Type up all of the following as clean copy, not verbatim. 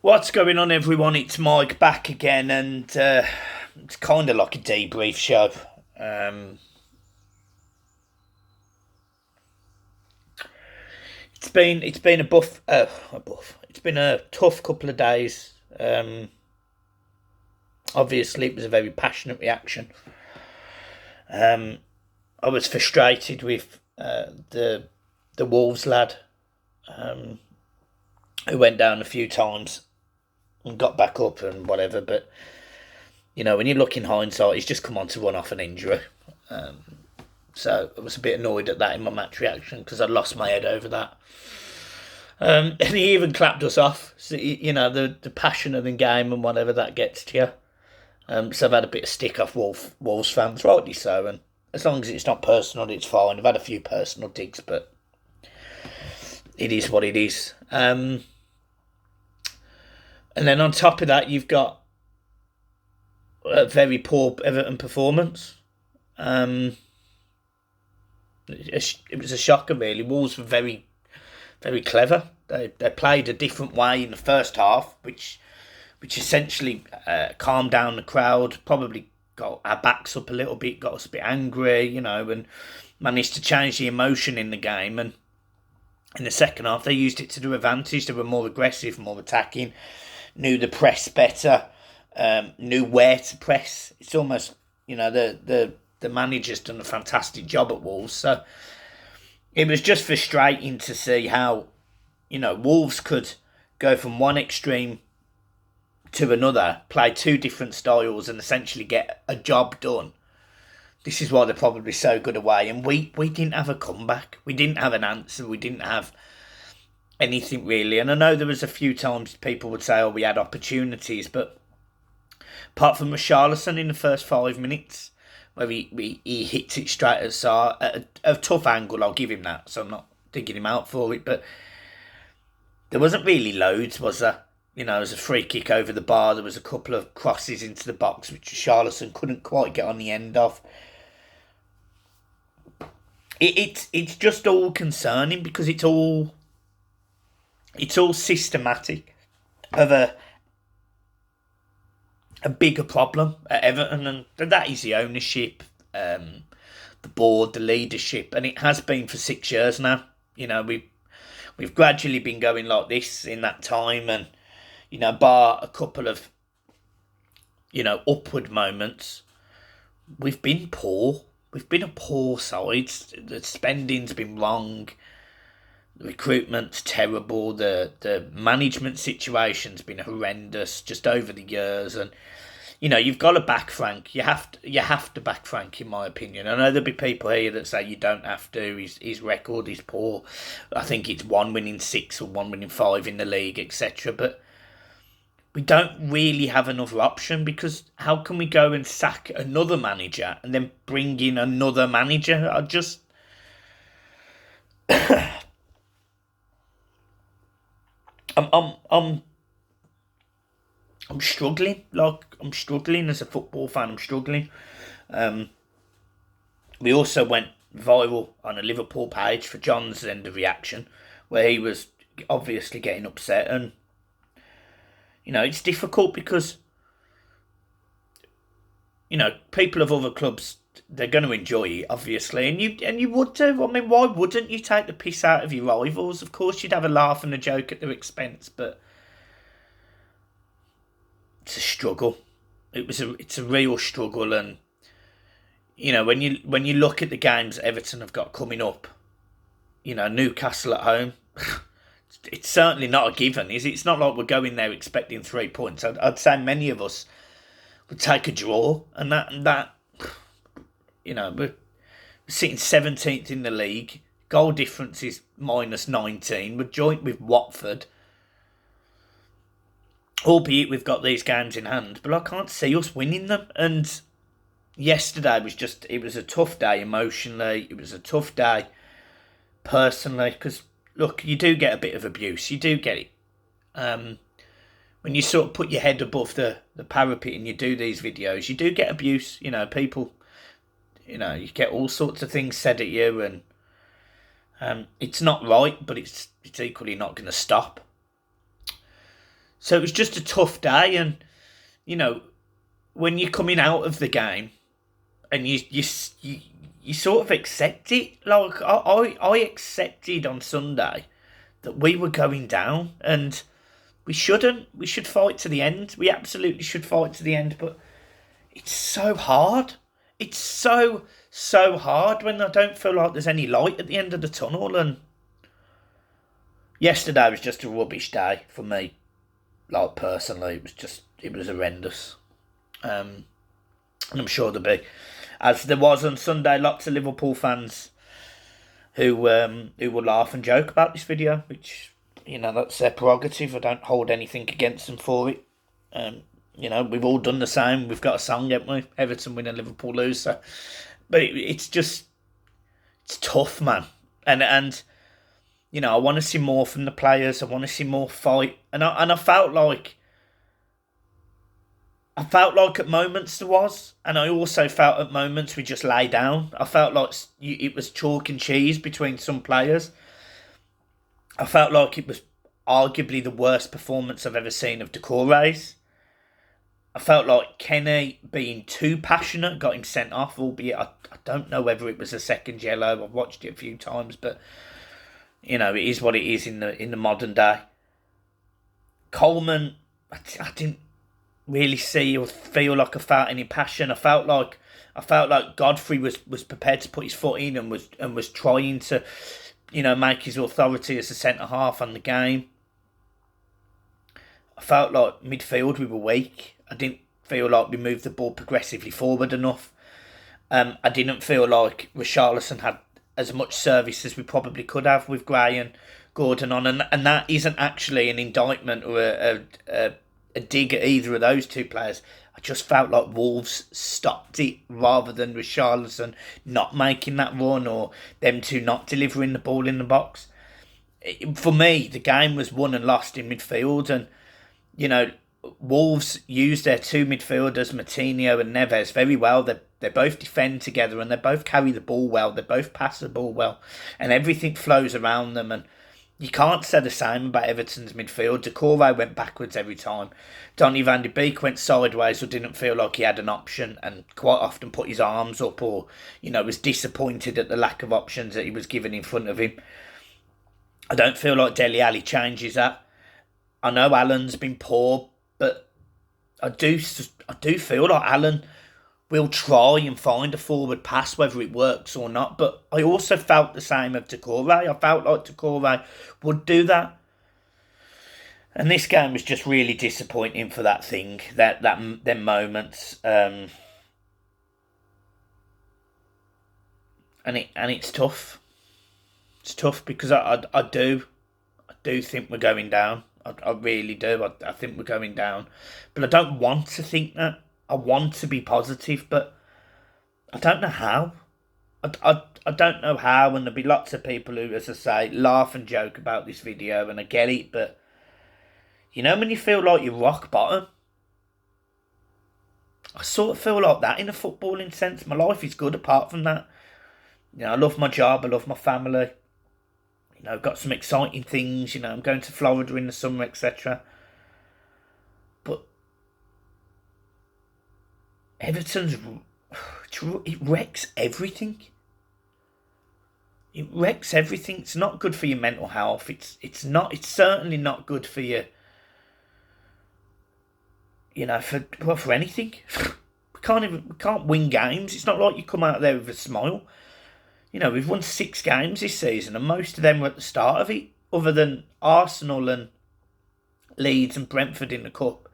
What's going on, everyone? It's Mike back again, and it's kind of like a debrief show. It's been It's been a tough couple of days. Obviously, it was a very passionate reaction. I was frustrated with the Wolves lad, who went down a few times and got back up and whatever. But when you look in hindsight, he's just come on to run off an injury. So I was a bit annoyed at that in my match reaction because I lost my head over that. And he even clapped us off. So, the passion of the game and whatever that gets to you. So I've had a bit of stick off Wolves fans, rightly so. And as long as it's not personal, it's fine. I've had a few personal digs, but it is what it is. And then on top of that, you've got a very poor Everton performance. It was a shocker, really. Wolves were very, very clever. They played a different way in the first half, which essentially calmed down the crowd, probably got our backs up a little bit, got us a bit angry, and managed to change the emotion in the game. And in the second half, they used it to their advantage. They were more aggressive, more attacking, knew the press better, knew where to press. It's almost, the manager's done a fantastic job at Wolves. So it was just frustrating to see how, Wolves could go from one extreme to another, play two different styles and essentially get a job done. This is why they're probably so good away. And we didn't have a comeback. We didn't have an answer. We didn't have anything really. And I know there was a few times people would say, we had opportunities. But apart from Richarlison in the first 5 minutes, where he hits it straight at Sarr, at a tough angle, I'll give him that. So I'm not digging him out for it. But there wasn't really loads, was there? There was a free kick over the bar. There was a couple of crosses into the box, which Richarlison couldn't quite get on the end of. It's just all concerning because it's all systematic of a bigger problem at Everton, and that is the ownership, the board, the leadership, and it has been for 6 years now. We've gradually been going like this in that time, and bar a couple of upward moments, we've been poor. We've been a poor side. The spending's been wrong. The recruitment's terrible. The management situation's been horrendous just over the years. And you've got to back Frank. You have to back Frank, in my opinion. I know there'll be people here that say you don't have to. His record is poor. I think it's 1 winning 6 or 1 winning 5 in the league, etc. But we don't really have another option, because how can we go and sack another manager and then bring in another manager? I'm struggling. I'm struggling as a football fan. I'm struggling. We also went viral on a Liverpool page for John's end of reaction, where he was obviously getting upset. And it's difficult because people of other clubs, they're going to enjoy it, obviously, and you would too. I mean, why wouldn't you take the piss out of your rivals? Of course, you'd have a laugh and a joke at their expense, but it's a struggle. It's a real struggle, and when you look at the games Everton have got coming up, Newcastle at home. It's certainly not a given, is it? It's not like we're going there expecting 3 points. I'd say many of us would take a draw, and that we're sitting 17th in the league. Goal difference is -19. We're joint with Watford, albeit we've got these games in hand, but I can't see us winning them. And yesterday it was a tough day emotionally. It was a tough day personally, because look, you do get a bit of abuse. You do get it. When you sort of put your head above the parapet and you do these videos, you do get abuse. People, you get all sorts of things said at you, and it's not right, but it's equally not going to stop. So it was just a tough day, and you know, when you're coming out of the game and you sort of accept it. Like I accepted on Sunday that we were going down, and we shouldn't. We should fight to the end. We absolutely should fight to the end. But it's so hard. It's so hard when I don't feel like there's any light at the end of the tunnel. And yesterday was just a rubbish day for me. Like personally, it was horrendous. And I'm sure there'll be, as there was on Sunday, lots of Liverpool fans who will laugh and joke about this video, which, you know, that's their prerogative. I don't hold anything against them for it. You know, we've all done the same. We've got a song, haven't we? Everton win and Liverpool lose. So, but it's tough, man. And you know, I want to see more from the players. I want to see more fight. And I felt like at moments there was, and I also felt at moments we just lay down. I felt like it was chalk and cheese between some players. I felt like it was arguably the worst performance I've ever seen of Decore's. I felt like Kenny being too passionate got him sent off, albeit I don't know whether it was a second yellow. I've watched it a few times, but you know, it is what it is in the modern day. Coleman, I didn't really see or feel like I felt any passion. I felt like Godfrey was prepared to put his foot in and was trying to, you know, make his authority as a centre half on the game. I felt like midfield we were weak. I didn't feel like we moved the ball progressively forward enough. I didn't feel like Richarlison had as much service as we probably could have with Gray and Gordon on, and that isn't actually an indictment or a dig at either of those two players. I just felt like Wolves stopped it rather than Richarlison not making that run or them two not delivering the ball in the box. For me, the game was won and lost in midfield, and you know, Wolves used their two midfielders, Moutinho and Neves, very well. They both defend together and they both carry the ball well. They both pass the ball well, and everything flows around them. And you can't say the same about Everton's midfield. Decore went backwards every time. Donny van de Beek went sideways or didn't feel like he had an option, and quite often put his arms up, or you know, was disappointed at the lack of options that he was given in front of him. I don't feel like Dele Alli changes that. I know Allen's been poor, but I do feel like Allen will try and find a forward pass, whether it works or not. But I also felt the same of Decore. I felt like Decore would do that. And this game was just really disappointing for that thing, them moments. And it's tough. It's tough because I do think we're going down. I really do. I think we're going down. But I don't want to think that. I want to be positive, but I don't know how. I don't know how, and there'll be lots of people who, as I say, laugh and joke about this video, and I get it, but you know when you feel like you're rock bottom? I sort of feel like that in a footballing sense. My life is good apart from that. You know, I love my job, I love my family. You know, I've got some exciting things, you know, I'm going to Florida in the summer, etc. But Everton's, it wrecks everything. It wrecks everything. It's not good for your mental health. It's certainly not good for you. You know, for anything. We can't win games. It's not like you come out there with a smile. You know, we've won 6 games this season, and most of them were at the start of it, other than Arsenal and Leeds and Brentford in the cup.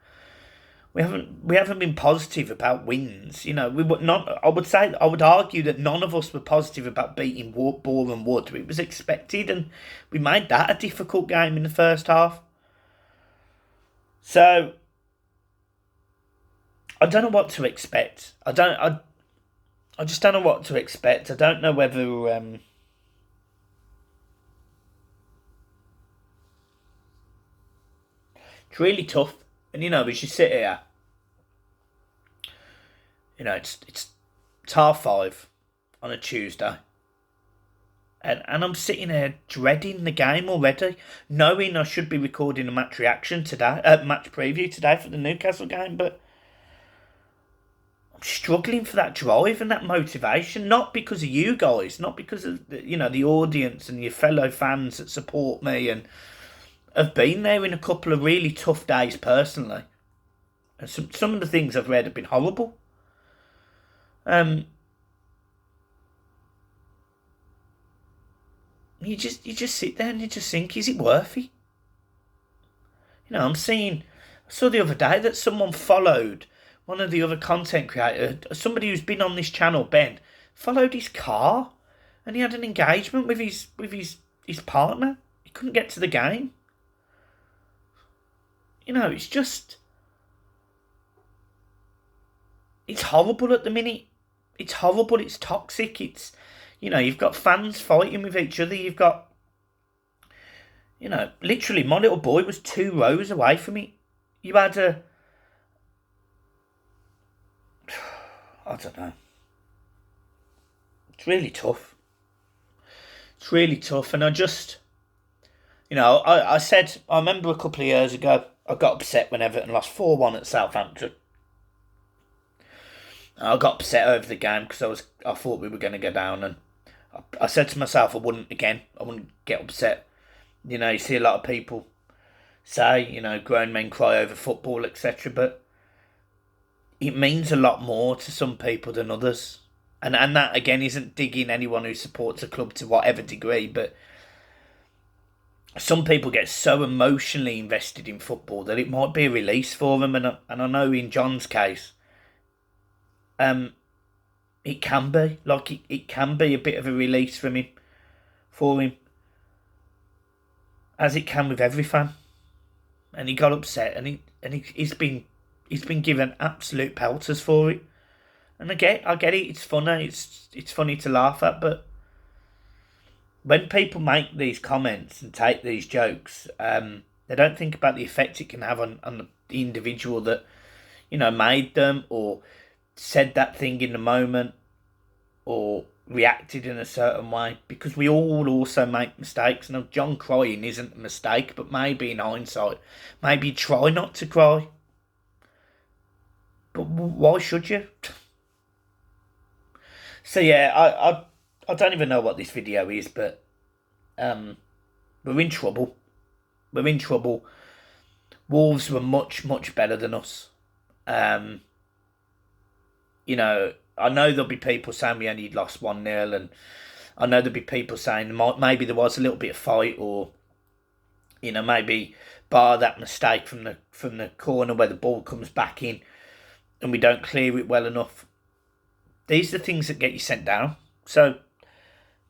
We haven't been positive about wins. You know, we were not. I would argue that none of us were positive about beating Boreham Wood. It was expected, and we made that a difficult game in the first half. So I don't know what to expect. I just don't know what to expect. I don't know whether it's really tough. And you know, as you sit here, you know, it's 5:30 on a Tuesday, And I'm sitting there dreading the game already, knowing I should be recording a match reaction today, match preview today for the Newcastle game, but I'm struggling for that drive and that motivation, not because of you guys, not because of the audience and your fellow fans that support me and have been there in a couple of really tough days personally. And some of the things I've read have been horrible. You just sit there and you just think, is it worth it? I saw the other day that someone followed one of the other content creators, somebody who's been on this channel, Ben, followed his car, and he had an engagement with his partner. He couldn't get to the game. It's horrible at the minute. It's horrible. It's toxic. You've got fans fighting with each other. You've got, literally, my little boy was 2 rows away from me. You had I don't know. It's really tough. And I just, I said, I remember a couple of years ago, I got upset when Everton lost 4-1 at Southampton. I got upset over the game because I thought we were going to go down, and I said to myself I wouldn't get upset. You see a lot of people say, grown men cry over football, etc. But it means a lot more to some people than others. And that, again, isn't digging anyone who supports a club to whatever degree, but some people get so emotionally invested in football that it might be a release for them. And I know in John's case, it can be. It can be a bit of a release for him. As it can with every fan. And he got upset, and he's been given absolute pelters for it. And I get it, it's funny, it's funny to laugh at, but when people make these comments and take these jokes, they don't think about the effect it can have on the individual that, made them, or said that thing in the moment, or reacted in a certain way, because we all also make mistakes. Now, John crying isn't a mistake, but maybe in hindsight, maybe try not to cry. But why should you? So yeah, I don't even know what this video is, but we're in trouble. Wolves were much, much better than us. I know there'll be people saying we only lost 1-0, and I know there'll be people saying maybe there was a little bit of fight, or maybe bar that mistake from the corner where the ball comes back in and we don't clear it well enough. These are the things that get you sent down. So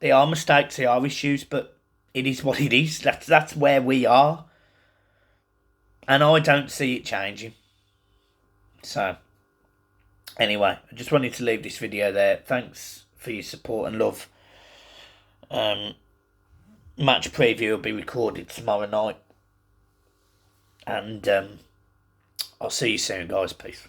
they are mistakes, they are issues, but it is what it is. That's where we are, and I don't see it changing. So anyway, I just wanted to leave this video there. Thanks for your support and love. Match preview will be recorded tomorrow night. And I'll see you soon, guys. Peace.